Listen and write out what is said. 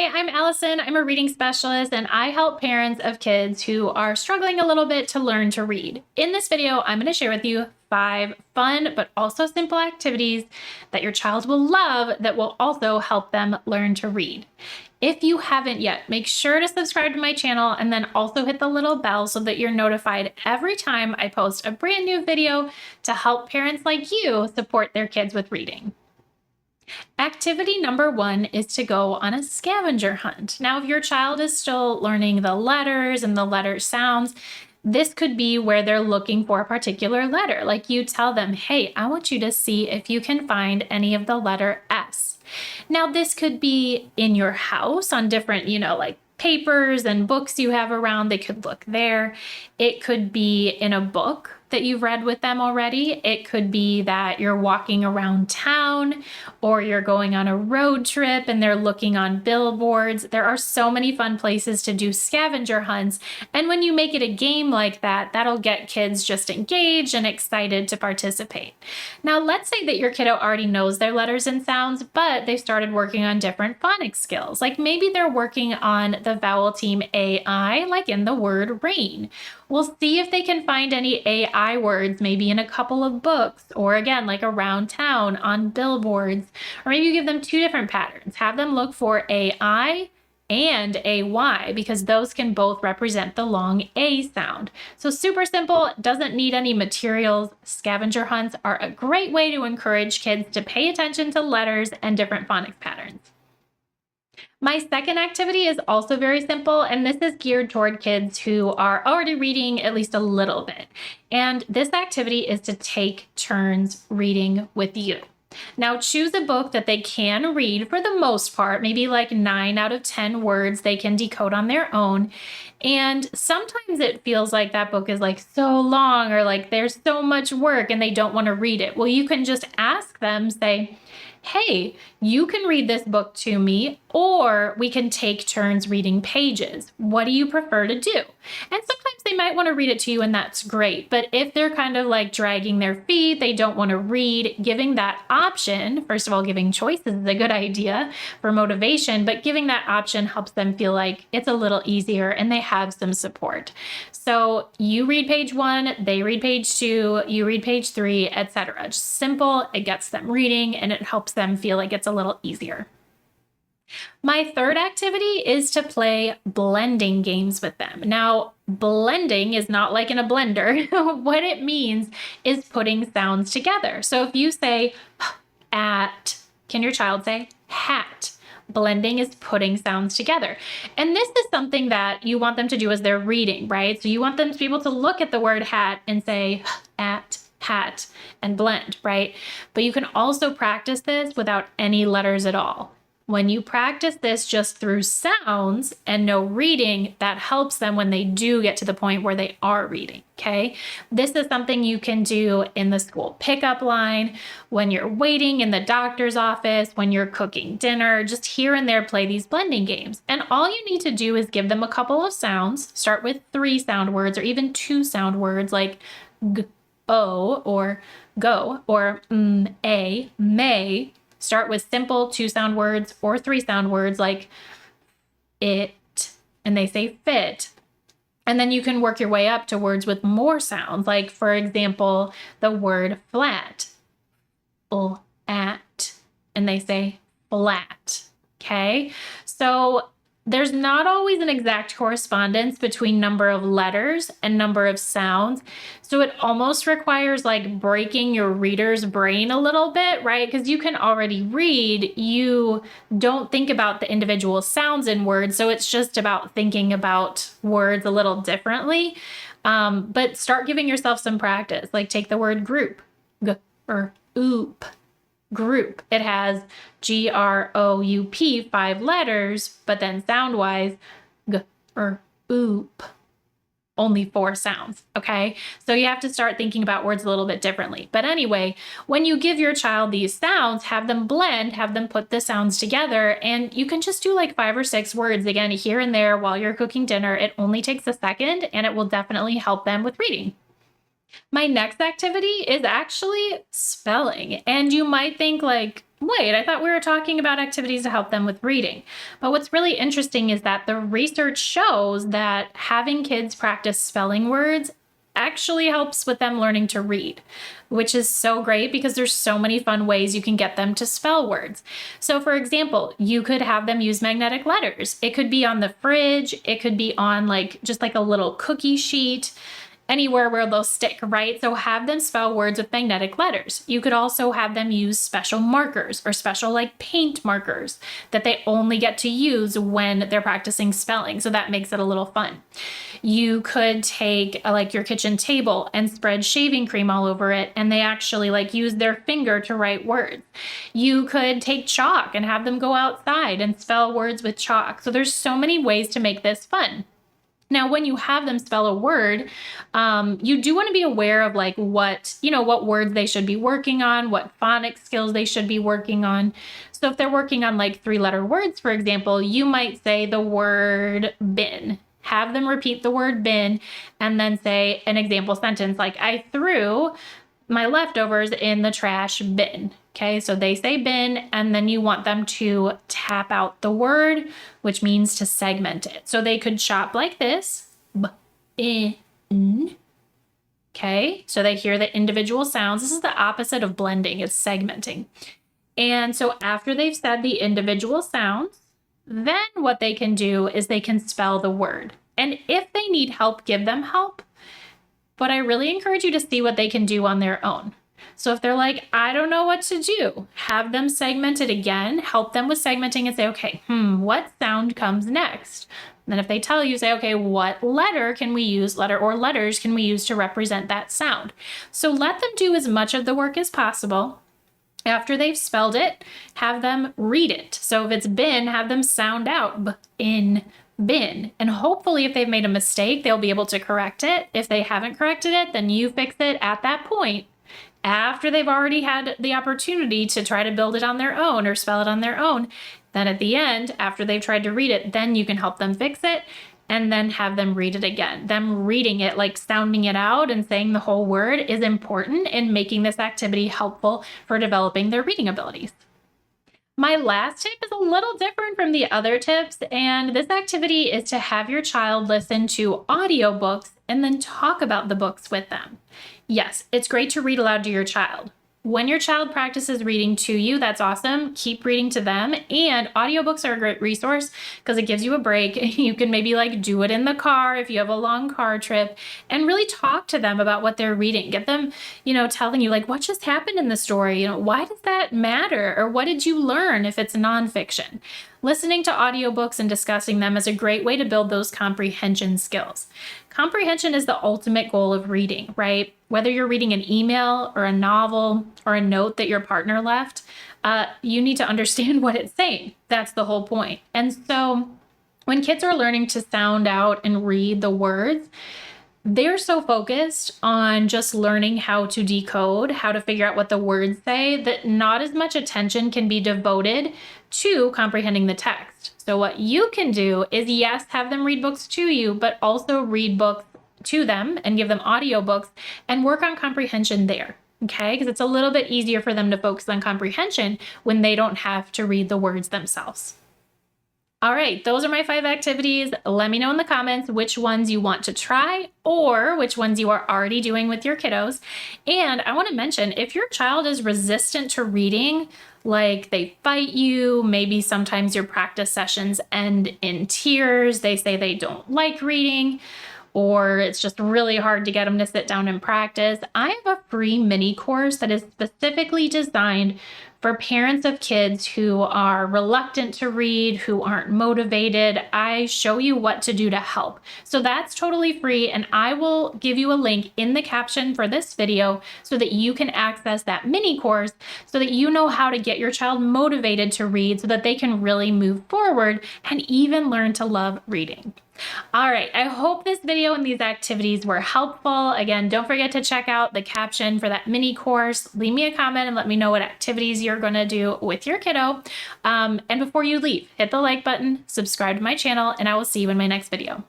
Hi, I'm Allison. I'm a reading specialist and I help parents of kids who are struggling a little bit to learn to read. In this video, I'm going to share with you 5 fun but also simple activities that your child will love that will also help them learn to read. If you haven't yet, make sure to subscribe to my channel and then also hit the little bell so that you're notified every time I post a brand new video to help parents like you support their kids with reading. Activity number 1 is to go on a scavenger hunt. Now, if your child is still learning the letters and the letter sounds, this could be where they're looking for a particular letter. Like you tell them, hey, I want you to see if you can find any of the letter S. Now, this could be in your house on different, like papers and books you have around. They could look there. It could be in a book that you've read with them already. It could be that you're walking around town or you're going on a road trip and they're looking on billboards. There are so many fun places to do scavenger hunts. And when you make it a game like that, that'll get kids just engaged and excited to participate. Now, let's say that your kiddo already knows their letters and sounds, but they started working on different phonics skills. Like maybe they're working on the vowel team AI, like in the word rain. We'll see if they can find any AI words, maybe in a couple of books, or again, like around town on billboards, or maybe you give them 2 different patterns. Have them look for AI and AY because those can both represent the long A sound. So super simple, doesn't need any materials. Scavenger hunts are a great way to encourage kids to pay attention to letters and different phonics patterns. My second activity is also very simple, and this is geared toward kids who are already reading at least a little bit. And this activity is to take turns reading with you. Now, choose a book that they can read for the most part, maybe like 9 out of 10 words they can decode on their own. And sometimes it feels like that book is like so long or like there's so much work and they don't want to read it. Well, you can just ask them, say, hey, you can read this book to me, or we can take turns reading pages. What do you prefer to do? And sometimes they might want to read it to you, and that's great. But if they're kind of like dragging their feet, they don't want to read, giving that option, first of all, giving choices is a good idea for motivation, but giving that option helps them feel like it's a little easier and they have some support. So you read page 1, they read page 2, you read page 3, etc. Just simple, it gets them reading and it helps them feel like it's a little easier. My third activity is to play blending games with them. Now, blending is not like in a blender. What it means is putting sounds together. So if you say at, can your child say hat? Blending is putting sounds together. And this is something that you want them to do as they're reading, right? So you want them to be able to look at the word hat and say at, hat, and blend, right? But you can also practice this without any letters at all. When you practice this just through sounds and no reading, that helps them when they do get to the point where they are reading, okay? This is something you can do in the school pickup line, when you're waiting in the doctor's office, when you're cooking dinner, just here and there play these blending games. And all you need to do is give them a couple of sounds, start with 3 sound words or even 2 sound words like g, o, or go, or a, may. Start with simple 2 sound words or 3 sound words like it, and they say fit. And then you can work your way up to words with more sounds, like, for example, the word flat, at, and they say flat, okay? So there's not always an exact correspondence between number of letters and number of sounds. So it almost requires like breaking your reader's brain a little bit, right? Because you can already read, you don't think about the individual sounds in words. So it's just about thinking about words a little differently. But start giving yourself some practice. Like take the word group, g or oop. Group. It has GROUP 5 letters, but then sound-wise, g or oop, only 4 sounds, okay? So you have to start thinking about words a little bit differently. But anyway, when you give your child these sounds, have them blend, have them put the sounds together, and you can just do like 5 or 6 words, again, here and there while you're cooking dinner. It only takes a second, and it will definitely help them with reading. My next activity is actually spelling. And you might think like, wait, I thought we were talking about activities to help them with reading. But what's really interesting is that the research shows that having kids practice spelling words actually helps with them learning to read, which is so great because there's so many fun ways you can get them to spell words. So for example, you could have them use magnetic letters. It could be on the fridge. It could be on just like a little cookie sheet, anywhere where they'll stick, right? So have them spell words with magnetic letters. You could also have them use special markers or special like paint markers that they only get to use when they're practicing spelling. So that makes it a little fun. You could take like your kitchen table and spread shaving cream all over it, and they actually like use their finger to write words. You could take chalk and have them go outside and spell words with chalk. So there's so many ways to make this fun. Now, when you have them spell a word, you do want to be aware of like what words they should be working on, what phonics skills they should be working on. So if they're working on like 3-letter words, for example, you might say the word bin. Have them repeat the word bin and then say an example sentence like, I threw my leftovers in the trash bin. Okay, so they say bin, and then you want them to tap out the word, which means to segment it. So they could chop like this, bin. Okay, so they hear the individual sounds. This is the opposite of blending, it's segmenting. And so after they've said the individual sounds, then what they can do is they can spell the word. And if they need help, give them help. But I really encourage you to see what they can do on their own. So if they're like, I don't know what to do, have them segment it again, help them with segmenting and say, okay, what sound comes next? And then if they tell you, say, okay, what letter can we use, letter or letters can we use to represent that sound? So let them do as much of the work as possible. After they've spelled it, have them read it. So if it's bin, have them sound out in bin. And hopefully if they've made a mistake, they'll be able to correct it. If they haven't corrected it, then you fix it at that point after they've already had the opportunity to try to build it on their own or spell it on their own. Then at the end, after they've tried to read it, then you can help them fix it and then have them read it again. Them reading it, like sounding it out and saying the whole word, is important in making this activity helpful for developing their reading abilities. My last tip is a little different from the other tips, and this activity is to have your child listen to audiobooks and then talk about the books with them. Yes, it's great to read aloud to your child. When your child practices reading to you, that's awesome. Keep reading to them. And audiobooks are a great resource because it gives you a break. You can maybe like do it in the car if you have a long car trip and really talk to them about what they're reading. Get them, telling you like, what just happened in the story? Why does that matter? Or what did you learn if it's nonfiction? Listening to audiobooks and discussing them is a great way to build those comprehension skills. Comprehension is the ultimate goal of reading, right? Whether you're reading an email or a novel or a note that your partner left, you need to understand what it's saying. That's the whole point. And so when kids are learning to sound out and read the words, they're so focused on just learning how to decode, how to figure out what the words say, that not as much attention can be devoted to comprehending the text. So what you can do is, yes, have them read books to you, but also read books to them and give them audiobooks and work on comprehension there. Okay, because it's a little bit easier for them to focus on comprehension when they don't have to read the words themselves. All right, those are my 5 activities. Let me know in the comments which ones you want to try or which ones you are already doing with your kiddos. And I want to mention, if your child is resistant to reading, like they fight you, maybe sometimes your practice sessions end in tears, they say they don't like reading, or it's just really hard to get them to sit down and practice, I have a free mini course that is specifically designed for parents of kids who are reluctant to read, who aren't motivated. I show you what to do to help. So that's totally free, and I will give you a link in the caption for this video so that you can access that mini course so that you know how to get your child motivated to read so that they can really move forward and even learn to love reading. All right, I hope this video and these activities were helpful. Again, don't forget to check out the caption for that mini course. Leave me a comment and let me know what activities you're going to do with your kiddo. And before you leave, hit the like button, subscribe to my channel, and I will see you in my next video.